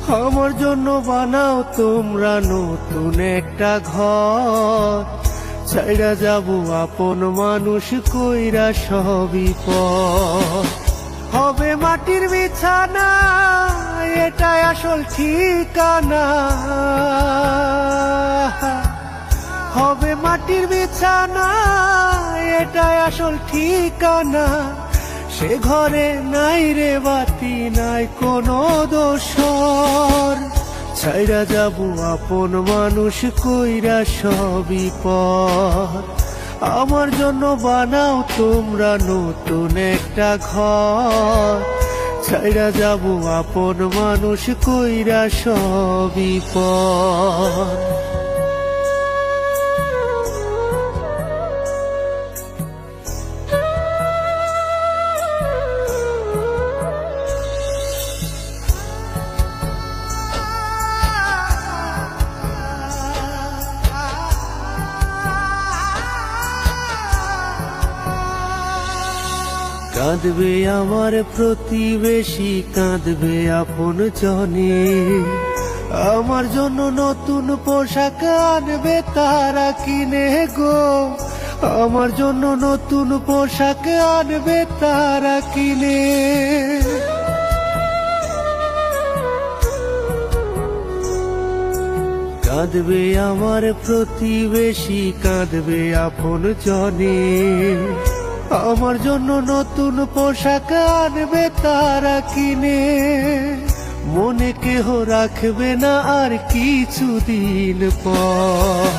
আমার জন্য বানাও তোমরা নতুন একটা ঘর, ছাইড়া যাবো আপন মানুষ কইরা সবই পর। হবে মাটির বিছানা, এটাই আসল ঠিকানা। হবে মাটির বিছানা, এটাই আসল ঠিকানা। সে ঘরে নাই রে বাতি, নাই কোনো দোসর। ছাইড়া যাবো আপন মানুষ কইরা সবই পর। আমার জন্য বানাও তোমরা নতুন একটা ঘর, ছাইড়া যাবো আপন মানুষ কইরা সবই পর। কাঁদবে আমার প্রতিবেশী, কাঁদবে আপন জনে। আমার জন্য নতুন পোশাক আনবে তারা কিনে গো। আমার জন্য নতুন পোশাক আনবে তারা কিনে। কাঁদবে আমার প্রতিবেশী, কাঁদবে আপন জনে। আমার জন্য নতুন পোশাক আনবে তারা কিনে। মনে কেহ রাখবে না আর কিছুদিন পর।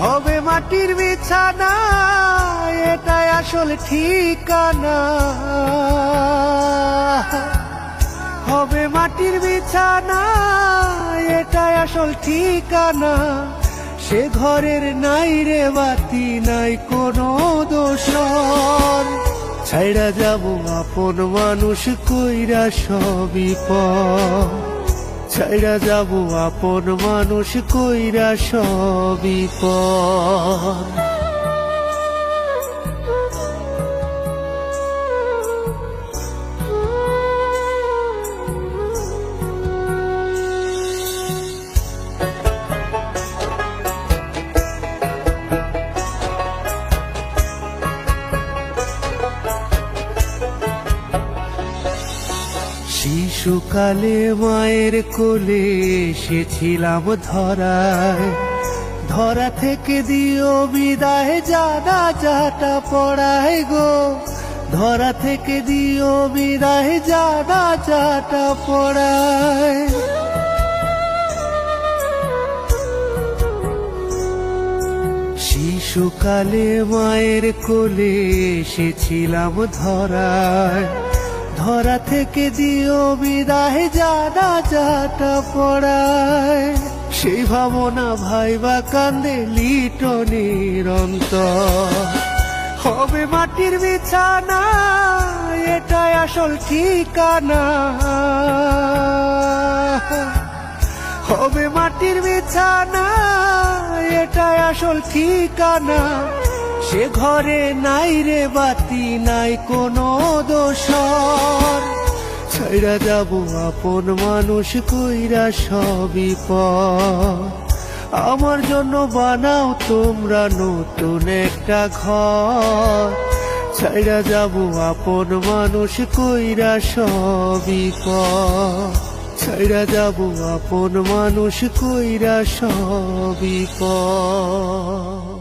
হবে মাটির বিছানা, এটাই আসল ঠিকানা। হবে মাটির বিছানা, এটাই আসল ঠিকানা। সে ঘরের নাই রে বাতি, নাই কোনো দোসর। ছাইড়া যাবো আপন মানুষ কইরা সবই পর। ছাইড়া যাবো আপন মানুষ কইরা সবই পর। শিশুকালে মায়ের কোলে এসেছিলাম ধরায়। ধরা থেকে দিও বিদায়, জানা যাটা পড়ায় গো। ধরা থেকে দিও বিদায়, জানা যাটা পড়ায়। শিশুকালে মায়ের কোলে এসেছিলাম ধরায়। ধরা থেকে দিও বিদায়, জানা যাটা পড়ায়। সেই ভাবনা ভাইবা কান্দে লিটনের অন্তর। হবে মাটির বিছানা, এটাই আসল ঠিকানা। হবে মাটির বিছানা, এটাই আসল ঠিকানা। সে ঘরে নাই রে বাতি, নাই কোনো দোসর। ছাইড়া যাবো আপন মানুষ কইরা সবই পর। আমার জন্য বানাও তোমরা নতুন একটা ঘর, ছাইড়া যাবো আপন মানুষ কইরা সবই পর। ছাইড়া যাবো আপন মানুষ কইরা সবই পর।